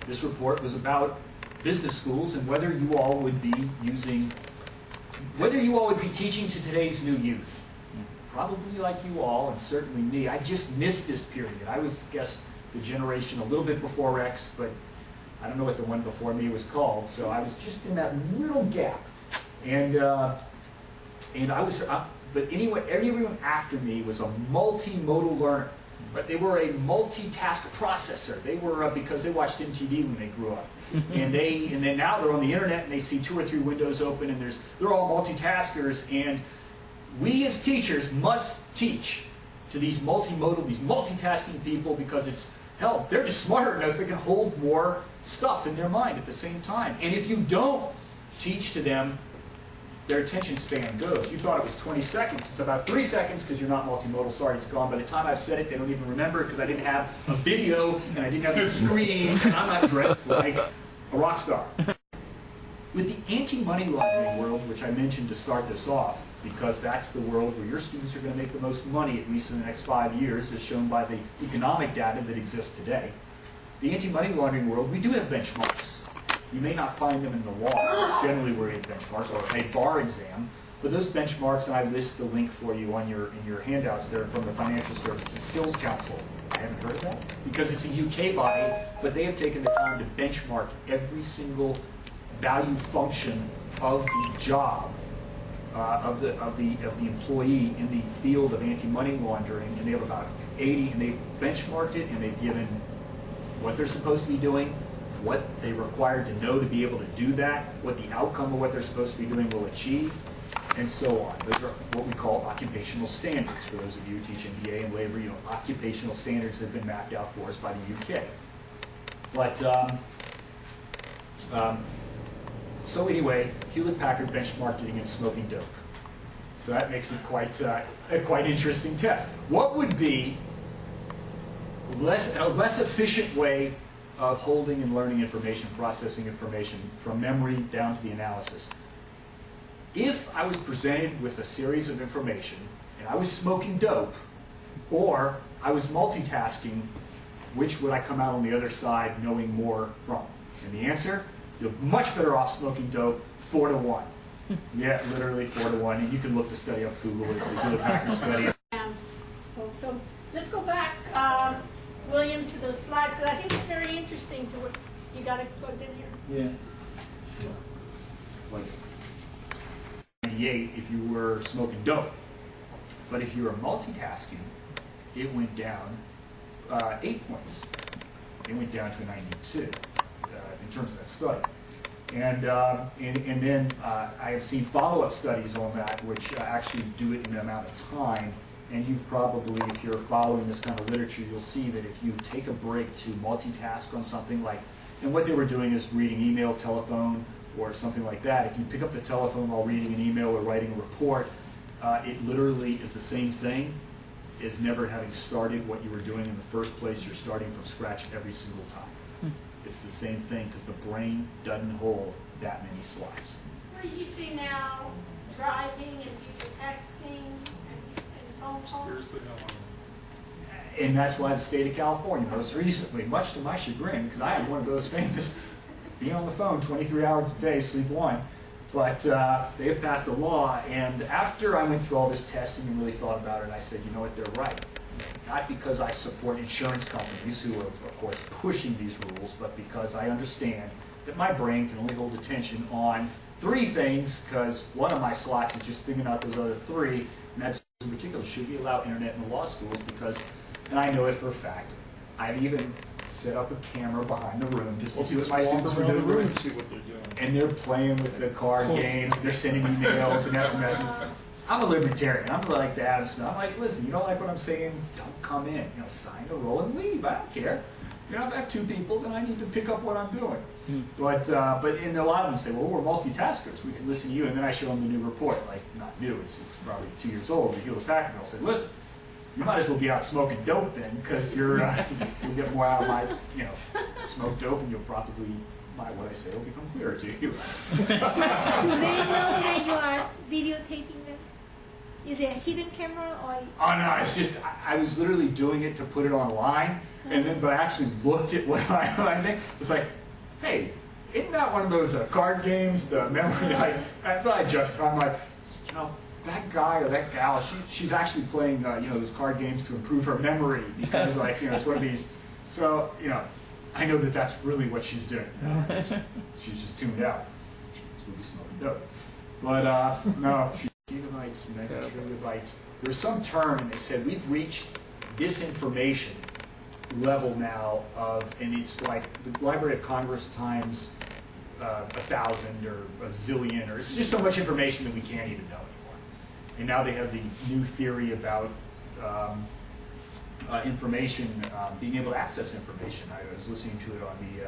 This report was about business schools and whether you all would be teaching to today's new youth. Probably like you all, and certainly me. I just missed this period. I was, I guess, the generation a little bit before X, but I don't know what the one before me was called. So I was just in that little gap, and I was. But anyway, everyone after me was a multimodal learner. But they were a multitask processor. They were because they watched MTV when they grew up, and then now they're on the internet and they see 2 or 3 windows open, and they're all multitaskers. And we as teachers must teach to these multimodal, these multitasking people, because it's hell, they're just smarter than us. They can hold more stuff in their mind at the same time. And if you don't teach to them, their attention span goes. You thought it was 20 seconds. It's about 3 seconds because you're not multimodal. Sorry, it's gone. By the time I've said it, they don't even remember it because I didn't have a video and I didn't have the screen, and I'm not dressed like a rock star. With the anti-money laundering world, which I mentioned to start this off, because that's the world where your students are going to make the most money, at least in the next 5 years, as shown by the economic data that exists today. The anti-money laundering world, we do have benchmarks. You may not find them in the law. It's generally where you have benchmarks, or a bar exam. But those benchmarks, and I list the link for you in your handouts there from the Financial Services Skills Council. I haven't heard of that because it's a UK body, but they have taken the time to benchmark every single value function of the job of the employee in the field of anti-money laundering, and they have about 80, and they've benchmarked it, and they've given what they're supposed to be doing, what they're required to know to be able to do that, what the outcome of what they're supposed to be doing will achieve, and so on. Those are what we call occupational standards. For those of you who teach MBA and labor, you know, occupational standards have been mapped out for us by the UK. But so anyway, Hewlett-Packard benchmarked it against smoking dope. So that makes it quite a quite interesting test. What would be a less efficient way of holding and learning information, processing information from memory down to the analysis? If I was presented with a series of information and I was smoking dope, or I was multitasking, which would I come out on the other side knowing more from? And the answer, you're much better off smoking dope 4 to 1. Yeah, literally 4 to 1. And you can look the study up, Google it, the Hewlett-Packard study. So let's go back, William, to the slides, because I think it's very interesting to what you got it plugged in here. Yeah. Sure. Like 98 if you were smoking dope. But if you were multitasking, it went down 8 points. It went down to a 92 in terms of that study. And then I have seen follow-up studies on that, which actually do it in an amount of time. And you've probably, if you're following this kind of literature, you'll see that if you take a break to multitask on something like, and what they were doing is reading email, telephone, or something like that. If you pick up the telephone while reading an email or writing a report, it literally is the same thing as never having started what you were doing in the first place. You're starting from scratch every single time. It's the same thing because the brain doesn't hold that many slots. Where you see now driving and people texting and phone calls. And that's why the state of California, most recently, much to my chagrin, because I am one of those famous, being on the phone 23 hours a day, sleep 1. But they have passed a law, and after I went through all this testing and really thought about it, I said, you know what, they're right. Not because I support insurance companies who are, of course, pushing these rules, but because I understand that my brain can only hold attention on 3 things, because one of my slots is just figuring out those other 3, and that's in particular, should we allow internet in the law schools? Because, and I know it for a fact, I've even set up a camera behind the room just to see what my students are doing. And they're playing with the card games, they're sending emails and SMSs. I'm a libertarian. I'm like the Adam Smith. I'm like, listen, you don't like what I'm saying? Don't come in. You know, sign the roll and leave. I don't care. You know, if I have 2 people, then I need to pick up what I'm doing. But and a lot of them say, well, we're multitaskers. We can listen to you. And then I show them the new report. Like, not new. It's probably 2 years old. The Hewlett-Packard will say, listen, you might as well be out smoking dope then, because you'll get more out of my, you know, smoke dope, and you'll probably, what I say will become clearer to you. Do they know that you are videotaping them? Is it a hidden camera or? Oh no, it's just, I was literally doing it to put it online, And then, but I actually looked at what I think. It's like, hey, isn't that one of those card games, the memory? I'm like, you know, that guy or that gal, she's actually playing, you know, those card games to improve her memory because, like, you know, it's one of these. So, you know, I know that that's really what she's doing. She's just tuned out. She's really smoking dope. But no, gigabytes, megatrillibytes. There's some term, and they said we've reached disinformation level now of, and it's like the Library of Congress times 1,000 or a zillion, or it's just so much information that we can't even know anymore. And now they have the new theory about information, being able to access information. I was listening to it on the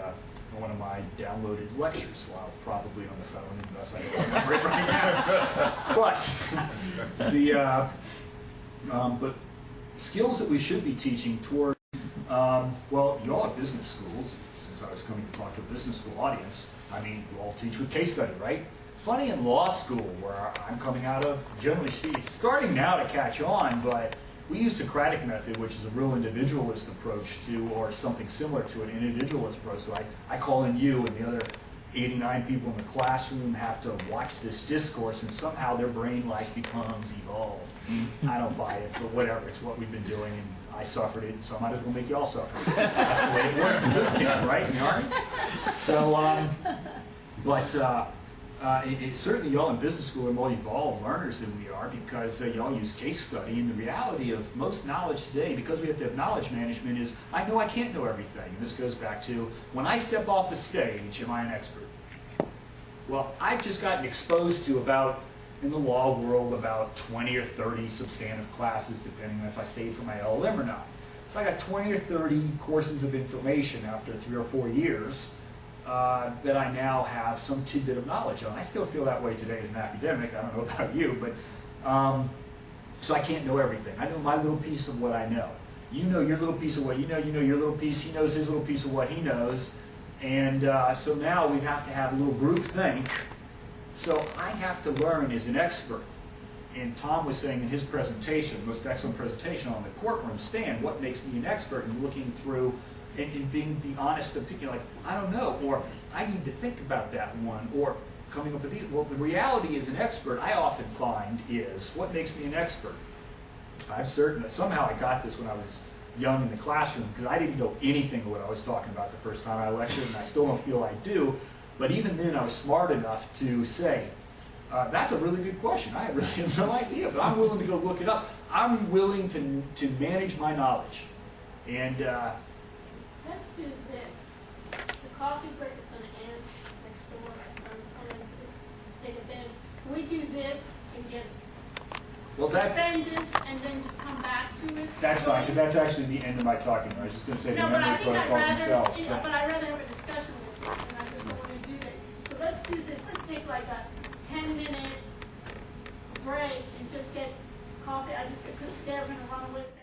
on one of my downloaded lectures while probably on the phone, and thus I don't remember it right now. But but skills that we should be teaching toward, well, you all have business schools. Since I was coming to talk to a business school audience, I mean, you all teach with case study, right? Funny in law school, where I'm coming out of, generally speaking, it's starting now to catch on, but we use Socratic method, which is a real individualist approach to, or something similar to an individualist approach. So I call in you, and the other 89 people in the classroom have to watch this discourse, and somehow their brain life becomes evolved. I don't buy it, but whatever. It's what we've been doing, and I suffered it, so I might as well make you all suffer. That's the way it works in boot camp, right, in the Army? So, certainly y'all in business school are more evolved learners than we are, because y'all use case study, and the reality of most knowledge today, because we have to have knowledge management, is I know I can't know everything. And this goes back to, when I step off the stage, am I an expert? Well, I've just gotten exposed to about, in the law world, about 20 or 30 substantive classes, depending on if I stayed for my LLM or not. So I got 20 or 30 courses of information after 3 or 4 years that I now have some tidbit of knowledge on. I still feel that way today as an academic. I don't know about you, but so I can't know everything. I know my little piece of what I know. You know your little piece of what you know your little piece, he knows his little piece of what he knows. And so now we have to have a little group think. So I have to learn as an expert. And Tom was saying in his presentation, most excellent presentation on the courtroom stand, what makes me an expert, and looking through and being the honest opinion, like, I don't know, or I need to think about that one, or coming up with the, well, the reality as an expert, I often find, is what makes me an expert. I'm certain that somehow I got this when I was young in the classroom, because I didn't know anything of what I was talking about the first time I lectured, and I still don't feel I do. But even then, I was smart enough to say, that's a really good question. I really have no idea, but I'm willing to go look it up. I'm willing to manage my knowledge. And Let's do this. The coffee break is going to end next door. I'm going to take advantage. Can we do this and just defend this and then just come back to it? That's fine, because that's actually the end of my talking. I was just going to say the memory protocol themselves. But I'd rather have a discussion with you, and I just don't want to do that. So let's do this. Let's take like a 10-minute break and just get coffee. Because they're going to run away.